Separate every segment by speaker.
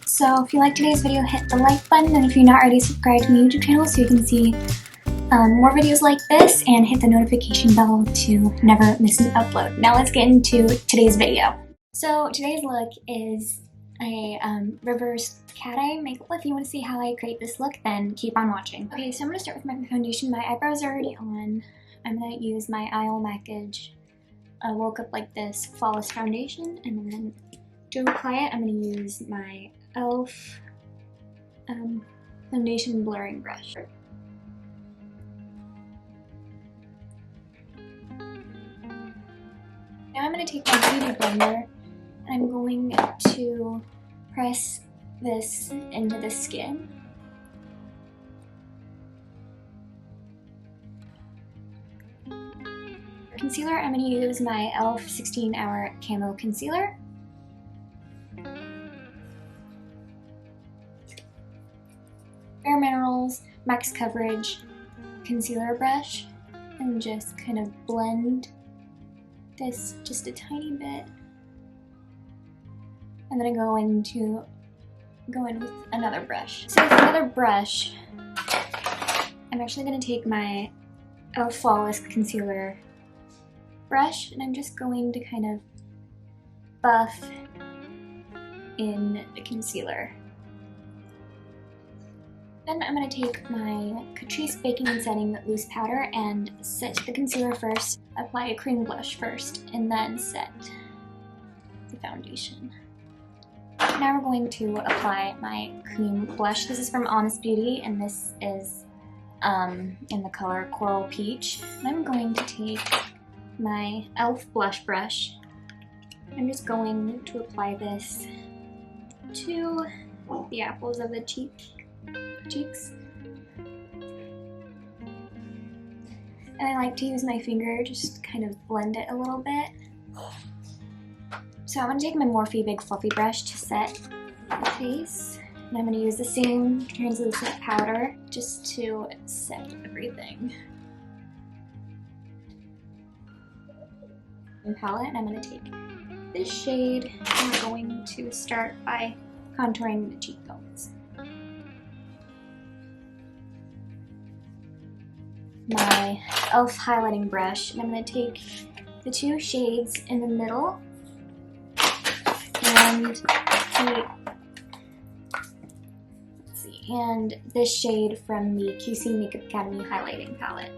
Speaker 1: So if you like today's video, hit the like button, and if you're not already subscribed to my YouTube channel so you can see more videos like this, and hit the notification bell to never miss an upload. Now let's get into today's video. So today's look is a reverse cat eye makeup look. If you want to see how I create this look, then keep on watching. Okay, so I'm going to start with my foundation. My eyebrows are already on. I'm going to use my Makiage Woke Up Like This Flawless Foundation, and then to apply it, I'm going to use my e.l.f. foundation blurring brush. Now I'm going to take my beauty blender and I'm going to press this into the skin. For concealer, I'm going to use my e.l.f. 16 Hour Camo Concealer. Bare Minerals Max Coverage concealer brush, and just kind of blend this just a tiny bit, and then I go in with another brush. So with another brush, I'm actually going to take my e.l.f. Flawless Concealer brush, and I'm just going to kind of buff in the concealer. Then I'm going to take my Catrice Baking and Setting Loose Powder and set the concealer first, apply a cream blush first, and then set the foundation. Now we're going to apply my cream blush. This is from Honest Beauty, and this is in the color Coral Peach. And I'm going to take my e.l.f. blush brush. I'm just going to apply this to the apples of the cheeks. And I like to use my finger, just kind of blend it a little bit. So I'm going to take my Morphe Big Fluffy brush to set the face, and I'm going to use the same translucent powder just to set everything. And palette, and I'm going to take this shade, and we're going to start by contouring the cheekbones. My e.l.f. highlighting brush, and I'm going to take the two shades in the middle and this shade from the QC Makeup Academy highlighting palette.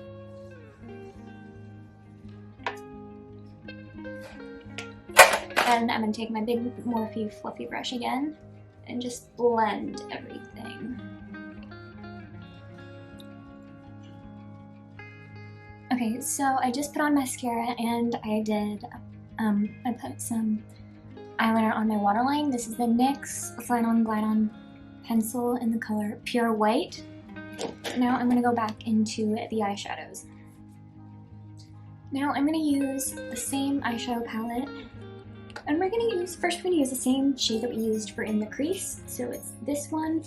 Speaker 1: And I'm going to take my big Morphe fluffy brush again and just blend everything. Okay, so I just put on mascara, and I put some eyeliner on my waterline. This is the NYX Slide On Glide On pencil in the color Pure White. Now I'm going to go back into the eyeshadows. Now I'm going to use the same eyeshadow palette, and we're going to use the same shade that we used for In the Crease. So it's this one,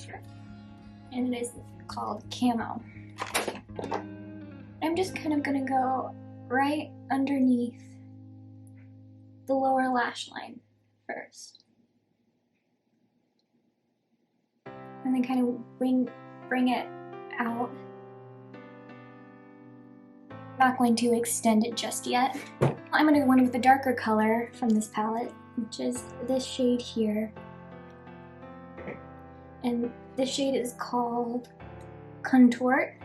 Speaker 1: and it is called Camo. I'm just kind of going to go right underneath the lower lash line first. And then kind of bring it out. Not going to extend it just yet. I'm going to go in with the darker color from this palette, which is this shade here. And this shade is called Contort.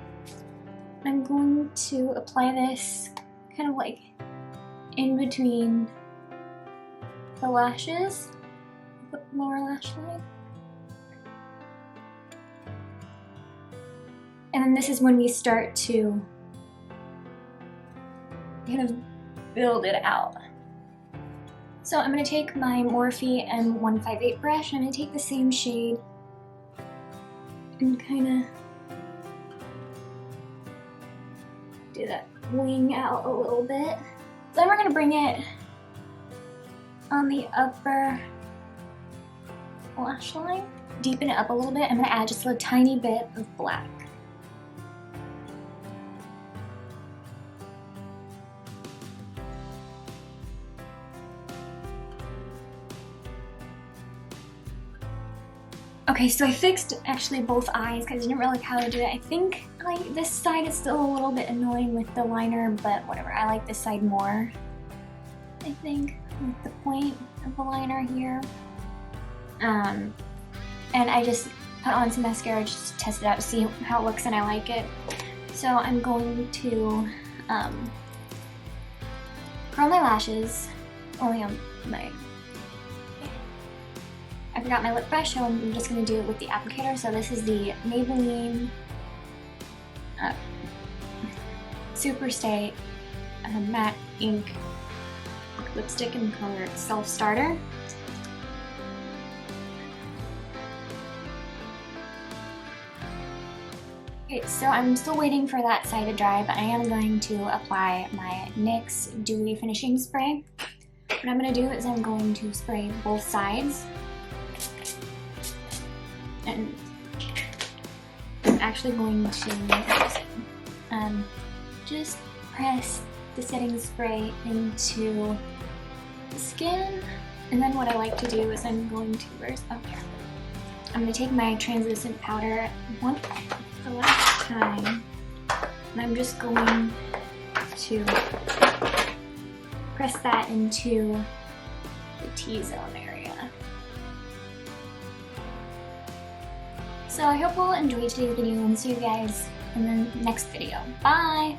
Speaker 1: I'm going to apply this kind of like in between the lashes, the lower lash line. And then this is when we start to kind of build it out. So I'm going to take my Morphe M158 brush, and I'm going to take the same shade and kind of do that wing out a little bit. Then we're going to bring it on the upper lash line. Deepen it up a little bit. I'm going to add just a tiny bit of black. Okay, so I fixed actually both eyes because I didn't really like how to do it. I think like this side is still a little bit annoying with the liner, but whatever. I like this side more, I think, with the point of the liner here. And I just put on some mascara just to test it out to see how it looks, and I like it. So I'm going to curl my lashes only on my... I forgot my lip brush, so I'm just going to do it with the applicator. So this is the Maybelline Super Stay Matte Ink Lipstick in color Self Starter. Okay, so I'm still waiting for that side to dry, but I am going to apply my NYX Dewy Finishing Spray. What I'm going to do is I'm going to spray both sides. And I'm actually going to just press the setting spray into the skin. And then what I like to do is I'm going to, I'm going to take my translucent powder one for the last time, and I'm just going to press that into the T-zone area. So I hope you all enjoyed today's video, and see you guys in the next video. Bye!